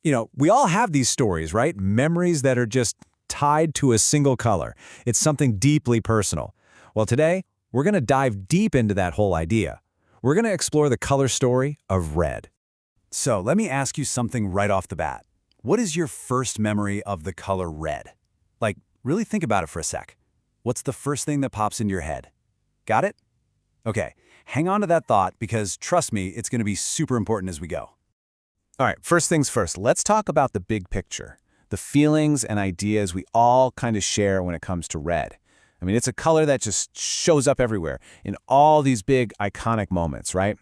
We all have these stories, right? Memories that are just tied to a single color. It's something deeply personal. Well, today, we're going to dive deep into that whole idea. We're going to explore the color story of red. So let me ask you something right off the bat. What is your first memory of the color red? Like, really think about it for a sec. What's the first thing that pops into your head? Got it? Okay, hang on to that thought because trust me, it's going to be super important as we go. All right, first things first, let's talk about the big picture, the feelings and ideas we all kind of share when it comes to red. I mean, it's a color that just shows up everywhere in all these big iconic moments, right?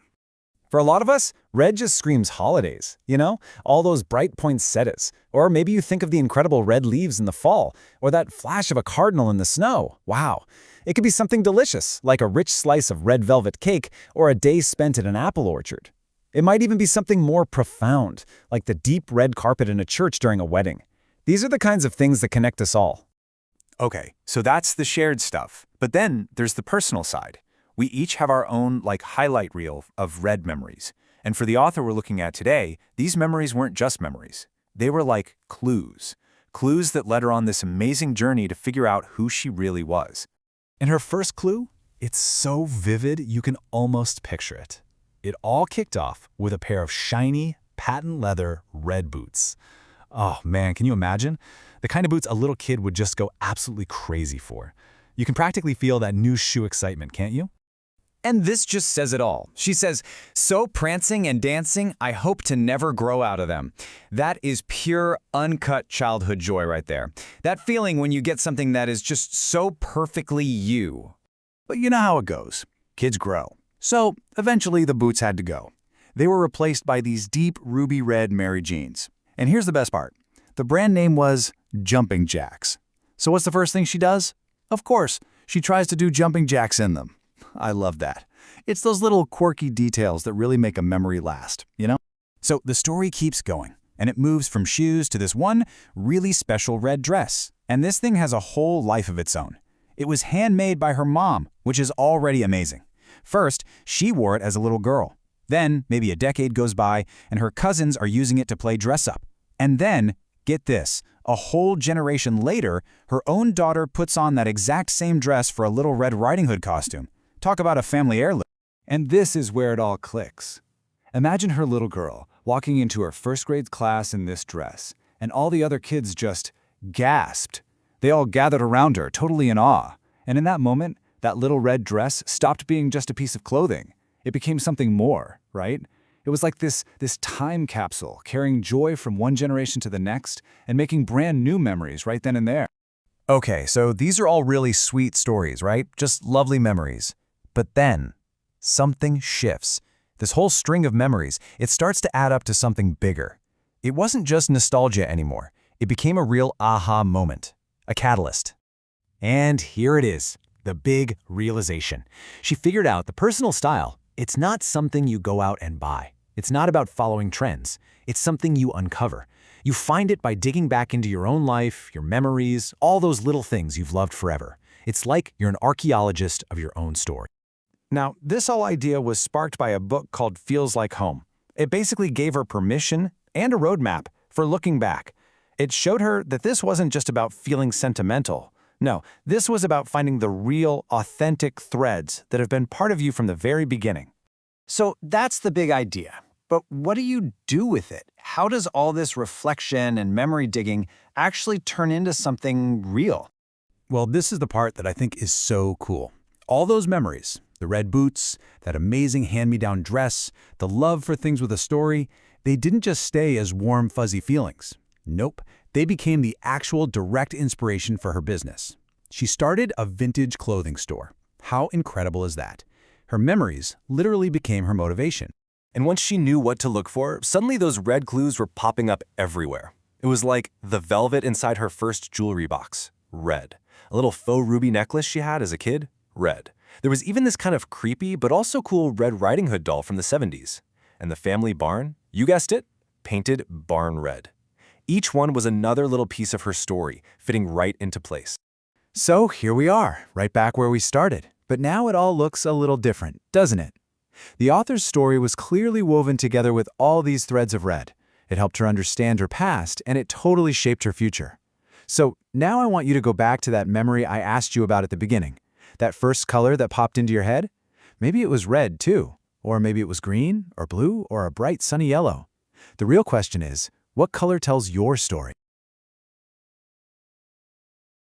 For a lot of us, red just screams holidays, all those bright poinsettias. Or maybe you think of the incredible red leaves in the fall, or that flash of a cardinal in the snow. Wow. It could be something delicious, like a rich slice of red velvet cake or a day spent in an apple orchard. It might even be something more profound, like the deep red carpet in a church during a wedding. These are the kinds of things that connect us all. Okay, so that's the shared stuff. But then there's the personal side. We each have our own, highlight reel of red memories. And for the author we're looking at today, these memories weren't just memories. They were like clues. Clues that led her on this amazing journey to figure out who she really was. And her first clue? It's so vivid you can almost picture it. It all kicked off with a pair of shiny, patent leather red boots. Oh man, can you imagine? The kind of boots a little kid would just go absolutely crazy for. You can practically feel that new shoe excitement, can't you? And this just says it all. She says, "So prancing and dancing, I hope to never grow out of them." That is pure, uncut childhood joy right there. That feeling when you get something that is just so perfectly you. But you know how it goes. Kids grow. So eventually the boots had to go. They were replaced by these deep ruby red Mary Jeans. And here's the best part. The brand name was Jumping Jacks. So what's the first thing she does? Of course, she tries to do jumping jacks in them. I love that. It's those little quirky details that really make a memory last, So the story keeps going, and it moves from shoes to this one really special red dress. And this thing has a whole life of its own. It was handmade by her mom, which is already amazing. First, she wore it as a little girl. Then, maybe a decade goes by, and her cousins are using it to play dress-up. And then, get this, a whole generation later, her own daughter puts on that exact same dress for a Little Red Riding Hood costume. Talk about a family heirloom. And this is where it all clicks. Imagine her little girl walking into her first grade class in this dress, and all the other kids just gasped. They all gathered around her, totally in awe. And in that moment, that little red dress stopped being just a piece of clothing. It became something more, right? It was like this time capsule, carrying joy from one generation to the next and making brand new memories right then and there. Okay, so these are all really sweet stories, right? Just lovely memories. But then, something shifts. This whole string of memories, it starts to add up to something bigger. It wasn't just nostalgia anymore. It became a real aha moment, a catalyst. And here it is, the big realization. She figured out the personal style, it's not something you go out and buy. It's not about following trends. It's something you uncover. You find it by digging back into your own life, your memories, all those little things you've loved forever. It's like you're an archaeologist of your own story. Now, this whole idea was sparked by a book called Feels Like Home. It basically gave her permission and a roadmap for looking back. It showed her that this wasn't just about feeling sentimental. No, this was about finding the real, authentic threads that have been part of you from the very beginning. So that's the big idea. But what do you do with it? How does all this reflection and memory digging actually turn into something real? Well, this is the part that I think is so cool. All those memories, the red boots, that amazing hand-me-down dress, the love for things with a story, they didn't just stay as warm, fuzzy feelings. Nope, they became the actual direct inspiration for her business. She started a vintage clothing store. How incredible is that? Her memories literally became her motivation. And once she knew what to look for, suddenly those red clues were popping up everywhere. It was like the velvet inside her first jewelry box, red. A little faux ruby necklace she had as a kid, red. There was even this kind of creepy but also cool Red Riding Hood doll from the 70s. And the family barn, you guessed it, painted barn red. Each one was another little piece of her story, fitting right into place. So here we are, right back where we started. But now it all looks a little different, doesn't it? The author's story was clearly woven together with all these threads of red. It helped her understand her past, and it totally shaped her future. So now I want you to go back to that memory I asked you about at the beginning. That first color that popped into your head? Maybe it was red, too. Or maybe it was green, or blue, or a bright sunny yellow. The real question is, what color tells your story?